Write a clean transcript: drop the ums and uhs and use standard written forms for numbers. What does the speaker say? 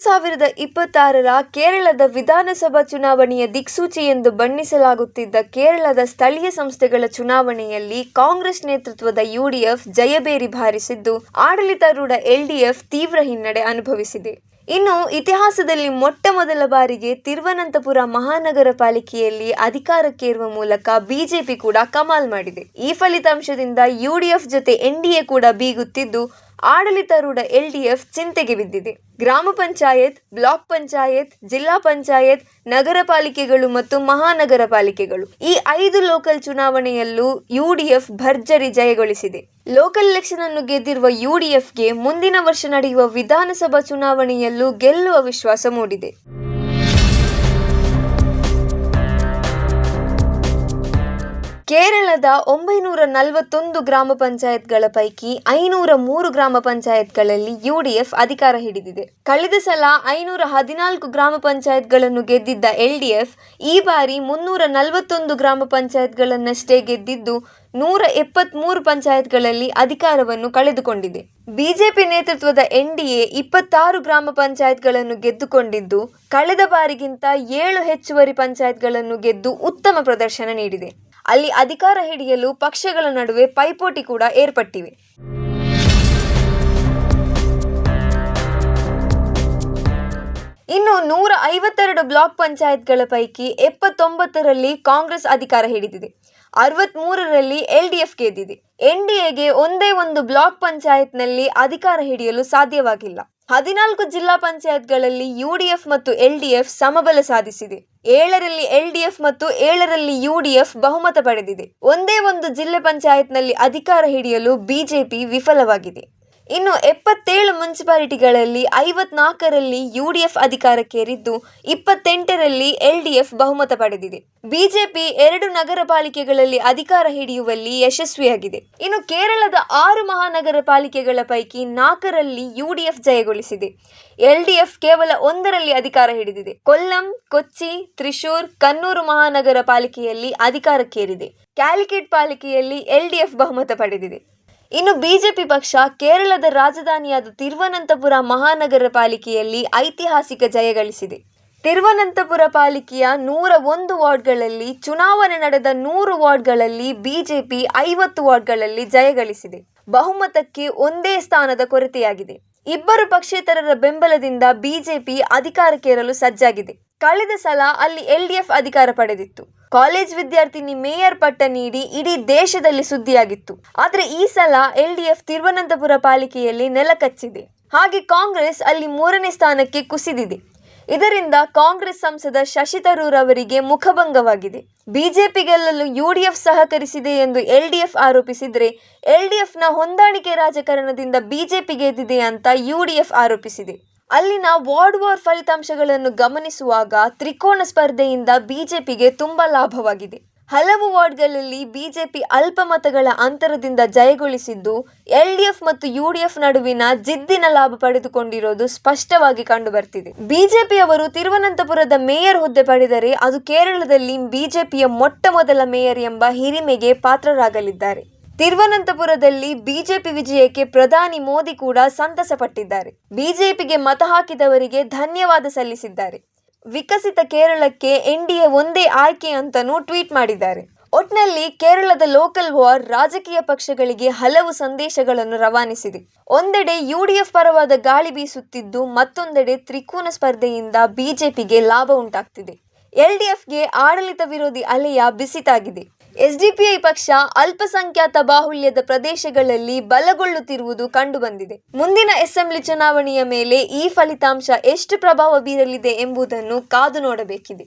2026ರ ಕೇರಳದ ವಿಧಾನಸಭಾ ಚುನಾವಣೆಯ ದಿಕ್ಸೂಚಿ ಎಂದು ಬಣ್ಣಿಸಲಾಗುತ್ತಿದ್ದ ಕೇರಳದ ಸ್ಥಳೀಯ ಸಂಸ್ಥೆಗಳ ಚುನಾವಣೆಯಲ್ಲಿ ಕಾಂಗ್ರೆಸ್ ನೇತೃತ್ವದ ಯುಡಿಎಫ್ ಜಯಭೇರಿ ಬಾರಿಸಿದ್ದು, ಆಡಳಿತಾರೂಢ ಎಲ್ಡಿಎಫ್ ತೀವ್ರ ಹಿನ್ನಡೆ ಅನುಭವಿಸಿದೆ. ಇನ್ನು ಇತಿಹಾಸದಲ್ಲಿ ಮೊಟ್ಟಮೊದಲ ಬಾರಿಗೆ ತಿರುವನಂತಪುರ ಮಹಾನಗರ ಪಾಲಿಕೆಯಲ್ಲಿ ಅಧಿಕಾರಕ್ಕೇರುವ ಮೂಲಕ ಬಿಜೆಪಿ ಕೂಡ ಕಮಾಲ್ ಮಾಡಿದೆ. ಈ ಫಲಿತಾಂಶದಿಂದ ಯುಡಿಎಫ್ ಜೊತೆ ಎನ್ಡಿಎ ಕೂಡ ಬೀಗುತ್ತಿದ್ದು, ಆಡಳಿತಾರೂಢ ಎಲ್ಡಿಎಫ್ ಚಿಂತೆಗೆ ಬಿದ್ದಿದೆ. ಗ್ರಾಮ ಪಂಚಾಯತ್, ಬ್ಲಾಕ್ ಪಂಚಾಯತ್, ಜಿಲ್ಲಾ ಪಂಚಾಯತ್, ನಗರ ಪಾಲಿಕೆಗಳು ಮತ್ತು ಮಹಾನಗರ ಪಾಲಿಕೆಗಳು ಈ 5 ಲೋಕಲ್ ಚುನಾವಣೆಯಲ್ಲೂ ಯುಡಿಎಫ್ ಭರ್ಜರಿ ಜಯಗಳಿಸಿದೆ. ಲೋಕಲ್ ಎಲೆಕ್ಷನ್ ಅನ್ನು ಗೆದ್ದಿರುವ ಯುಡಿಎಫ್ಗೆ ಮುಂದಿನ ವರ್ಷ ನಡೆಯುವ ವಿಧಾನಸಭಾ ಚುನಾವಣೆಯಲ್ಲೂ ಗೆಲ್ಲುವ ವಿಶ್ವಾಸ ಮೂಡಿದೆ. ಕೇರಳದ 941 ಗ್ರಾಮ ಪಂಚಾಯತ್ಗಳ ಪೈಕಿ 503 ಗ್ರಾಮ ಪಂಚಾಯತ್ಗಳಲ್ಲಿ ಯುಡಿಎಫ್ ಅಧಿಕಾರ ಹಿಡಿದಿದೆ. ಕಳೆದ ಸಲ 514 ಗ್ರಾಮ ಪಂಚಾಯತ್ಗಳನ್ನು ಗೆದ್ದಿದ್ದ ಎಲ್ಡಿಎಫ್ ಈ ಬಾರಿ 341 ಗ್ರಾಮ ಪಂಚಾಯತ್ಗಳನ್ನಷ್ಟೇ ಗೆದ್ದಿದ್ದು 173 ಪಂಚಾಯತ್ಗಳಲ್ಲಿ ಅಧಿಕಾರವನ್ನು ಕಳೆದುಕೊಂಡಿದೆ. ಬಿಜೆಪಿ ನೇತೃತ್ವದ ಎನ್ಡಿಎ 26 ಗ್ರಾಮ ಪಂಚಾಯತ್ಗಳನ್ನು ಗೆದ್ದುಕೊಂಡಿದ್ದು, ಕಳೆದ ಬಾರಿಗಿಂತ 7 ಹೆಚ್ಚುವರಿ ಪಂಚಾಯತ್ಗಳನ್ನು ಗೆದ್ದು ಉತ್ತಮ ಪ್ರದರ್ಶನ ನೀಡಿದೆ. ಅಲ್ಲಿ ಅಧಿಕಾರ ಹಿಡಿಯಲು ಪಕ್ಷಗಳ ನಡುವೆ ಪೈಪೋಟಿ ಕೂಡ ಏರ್ಪಟ್ಟಿವೆ. ಇನ್ನು 152 ಬ್ಲಾಕ್ ಪಂಚಾಯತ್ಗಳ ಪೈಕಿ 79ರಲ್ಲಿ ಕಾಂಗ್ರೆಸ್ ಅಧಿಕಾರ ಹಿಡಿದಿದೆ. 63ರಲ್ಲಿ ಎಲ್ಡಿಎಫ್ ಗೆದ್ದಿದೆ. ಎನ್ಡಿಎಗೆ ಒಂದೇ ಒಂದು ಬ್ಲಾಕ್ ಪಂಚಾಯತ್ನಲ್ಲಿ ಅಧಿಕಾರ ಹಿಡಿಯಲು ಸಾಧ್ಯವಾಗಿಲ್ಲ. 14 ಜಿಲ್ಲಾ ಪಂಚಾಯತ್ಗಳಲ್ಲಿ ಯುಡಿಎಫ್ ಮತ್ತು ಎಲ್ಡಿಎಫ್ ಸಮಬಲ ಸಾಧಿಸಿದೆ. 7ರಲ್ಲಿ ಎಲ್ಡಿಎಫ್ ಮತ್ತು 7ರಲ್ಲಿ ಯುಡಿಎಫ್ ಬಹುಮತ ಪಡೆದಿದೆ. ಒಂದೇ ಒಂದು ಜಿಲ್ಲಾ ಪಂಚಾಯತ್ನಲ್ಲಿ ಅಧಿಕಾರ ಹಿಡಿಯಲು ಬಿಜೆಪಿ ವಿಫಲವಾಗಿದೆ. ಇನ್ನು 77 ಮುನ್ಸಿಪಾಲಿಟಿಗಳಲ್ಲಿ 54ರಲ್ಲಿ ಯುಡಿಎಫ್ ಅಧಿಕಾರಕ್ಕೇರಿದ್ದು, 28ರಲ್ಲಿ ಎಲ್ಡಿಎಫ್ ಬಹುಮತ ಪಡೆದಿದೆ. ಬಿಜೆಪಿ 2 ನಗರ ಪಾಲಿಕೆಗಳಲ್ಲಿ ಅಧಿಕಾರ ಹಿಡಿಯುವಲ್ಲಿ ಯಶಸ್ವಿಯಾಗಿದೆ. ಇನ್ನು ಕೇರಳದ 6 ಮಹಾನಗರ ಪಾಲಿಕೆಗಳ ಪೈಕಿ 4ರಲ್ಲಿ ಯುಡಿಎಫ್ ಜಯಗಳಿಸಿದೆ. ಎಲ್ಡಿಎಫ್ ಕೇವಲ 1ರಲ್ಲಿ ಅಧಿಕಾರ ಹಿಡಿದಿದೆ. ಕೊಲ್ಲಂ, ಕೊಚ್ಚಿ, ತ್ರಿಶೂರ್, ಕಣ್ಣೂರು ಮಹಾನಗರ ಪಾಲಿಕೆಯಲ್ಲಿ ಅಧಿಕಾರಕ್ಕೇರಿದೆ. ಕ್ಯಾಲಿಕಟ್ ಪಾಲಿಕೆಯಲ್ಲಿ ಎಲ್ಡಿಎಫ್ ಬಹುಮತ ಪಡೆದಿದೆ. ಇನ್ನು ಬಿಜೆಪಿ ಪಕ್ಷ ಕೇರಳದ ರಾಜಧಾನಿಯಾದ ತಿರುವನಂತಪುರ ಮಹಾನಗರ ಪಾಲಿಕೆಯಲ್ಲಿ ಐತಿಹಾಸಿಕ ಜಯ ಗಳಿಸಿದೆ. ತಿರುವನಂತಪುರ ಪಾಲಿಕೆಯ 101 ವಾರ್ಡ್ಗಳಲ್ಲಿ ಚುನಾವಣೆ ನಡೆದ 100 ವಾರ್ಡ್ಗಳಲ್ಲಿ ಬಿಜೆಪಿ 50 ವಾರ್ಡ್ಗಳಲ್ಲಿ ಜಯಗಳಿಸಿದೆ. ಬಹುಮತಕ್ಕೆ ಒಂದೇ ಸ್ಥಾನದ ಕೊರತೆಯಾಗಿದೆ. 2 ಪಕ್ಷೇತರರ ಬೆಂಬಲದಿಂದ ಬಿಜೆಪಿ ಅಧಿಕಾರಕ್ಕೇರಲು ಸಜ್ಜಾಗಿದೆ. ಕಳೆದ ಸಲ ಅಲ್ಲಿ ಎಲ್ಡಿಎಫ್ ಅಧಿಕಾರ ಪಡೆದಿತ್ತು. ಕಾಲೇಜ್ ವಿದ್ಯಾರ್ಥಿನಿ ಮೇಯರ್ ಪಟ್ಟ ನೀಡಿ ಇಡೀ ದೇಶದಲ್ಲಿ ಸುದ್ದಿಯಾಗಿತ್ತು. ಆದರೆ ಈ ಸಲ ಎಲ್ಡಿಎಫ್ ತಿರುವನಂತಪುರ ಪಾಲಿಕೆಯಲ್ಲಿ ನೆಲಕಚ್ಚಿದೆ. ಹಾಗೆ ಕಾಂಗ್ರೆಸ್ ಅಲ್ಲಿ 3ನೇ ಸ್ಥಾನಕ್ಕೆ ಕುಸಿದಿದೆ. ಇದರಿಂದ ಕಾಂಗ್ರೆಸ್ ಸಂಸದ ಶಶಿ ತರೂರ್ ಅವರಿಗೆ ಮುಖಭಂಗವಾಗಿದೆ. ಬಿಜೆಪಿ ಗೆಲ್ಲಲು ಯುಡಿಎಫ್ ಸಹಕರಿಸಿದೆ ಎಂದು ಎಲ್ಡಿಎಫ್ ಆರೋಪಿಸಿದರೆ, ಎಲ್ಡಿಎಫ್ನ ಹೊಂದಾಣಿಕೆ ರಾಜಕಾರಣದಿಂದ ಬಿಜೆಪಿ ಗೆದ್ದಿದೆ ಅಂತ ಯುಡಿಎಫ್ ಆರೋಪಿಸಿದೆ. ಅಲ್ಲಿನ ವಾರ್ಡ್ ವಾರ್ ಫಲಿತಾಂಶಗಳನ್ನು ಗಮನಿಸುವಾಗ ತ್ರಿಕೋನ ಸ್ಪರ್ಧೆಯಿಂದ ಬಿಜೆಪಿಗೆ ತುಂಬಾ ಲಾಭವಾಗಿದೆ. ಹಲವು ವಾರ್ಡ್ಗಳಲ್ಲಿ ಬಿಜೆಪಿ ಅಲ್ಪ ಮತಗಳ ಅಂತರದಿಂದ ಜಯಗಳಿಸಿದ್ದು, ಎಲ್ಡಿಎಫ್ ಮತ್ತು ಯುಡಿಎಫ್ ನಡುವಿನ ಜಿದ್ದಿನ ಲಾಭ ಪಡೆದುಕೊಂಡಿರೋದು ಸ್ಪಷ್ಟವಾಗಿ ಕಂಡುಬರ್ತಿದೆ. ಬಿಜೆಪಿಯವರು ತಿರುವನಂತಪುರದ ಮೇಯರ್ ಹುದ್ದೆ ಪಡೆದರೆ ಅದು ಕೇರಳದಲ್ಲಿ ಬಿಜೆಪಿಯ ಮೊಟ್ಟಮೊದಲ ಮೇಯರ್ ಎಂಬ ಹಿರಿಮೆಗೆ ಪಾತ್ರರಾಗಲಿದ್ದಾರೆ. ತಿರುವನಂತಪುರದಲ್ಲಿ ಬಿಜೆಪಿ ವಿಜಯಕ್ಕೆ ಪ್ರಧಾನಿ ಮೋದಿ ಕೂಡ ಸಂತಸ ಪಟ್ಟಿದ್ದಾರೆ. ಬಿಜೆಪಿಗೆ ಮತ ಹಾಕಿದವರಿಗೆ ಧನ್ಯವಾದ ಸಲ್ಲಿಸಿದ್ದಾರೆ. ವಿಕಸಿತ ಕೇರಳಕ್ಕೆ ಎನ್ಡಿಎ ಒಂದೇ ಆಯ್ಕೆ ಅಂತಲೂ ಟ್ವೀಟ್ ಮಾಡಿದ್ದಾರೆ. ಒಟ್ನಲ್ಲಿ ಕೇರಳದ ಲೋಕಲ್ ವಾರ್ ರಾಜಕೀಯ ಪಕ್ಷಗಳಿಗೆ ಹಲವು ಸಂದೇಶಗಳನ್ನು ರವಾನಿಸಿದೆ. ಒಂದೆಡೆ ಯುಡಿಎಫ್ ಪರವಾದ ಗಾಳಿ ಬೀಸುತ್ತಿದ್ದು, ಮತ್ತೊಂದೆಡೆ ತ್ರಿಕೋನ ಸ್ಪರ್ಧೆಯಿಂದ ಬಿಜೆಪಿಗೆ ಲಾಭ ಉಂಟಾಗ್ತಿದೆ. ಎಲ್ಡಿಎಫ್ಗೆ ಆಡಳಿತ ವಿರೋಧಿ ಅಲೆಯ ಬಿಸಿತಾಗಿದೆ. ಎಸ್ಡಿಪಿಐ ಪಕ್ಷ ಅಲ್ಪಸಂಖ್ಯಾತ ಬಾಹುಳ್ಯದ ಪ್ರದೇಶಗಳಲ್ಲಿ ಬಲಗೊಳ್ಳುತ್ತಿರುವುದು ಕಂಡುಬಂದಿದೆ. ಮುಂದಿನ ಅಸೆಂಬ್ಲಿ ಚುನಾವಣೆಯ ಮೇಲೆ ಈ ಫಲಿತಾಂಶ ಎಷ್ಟು ಪ್ರಭಾವ ಬೀರಲಿದೆ ಎಂಬುದನ್ನು ಕಾದು ನೋಡಬೇಕಿದೆ.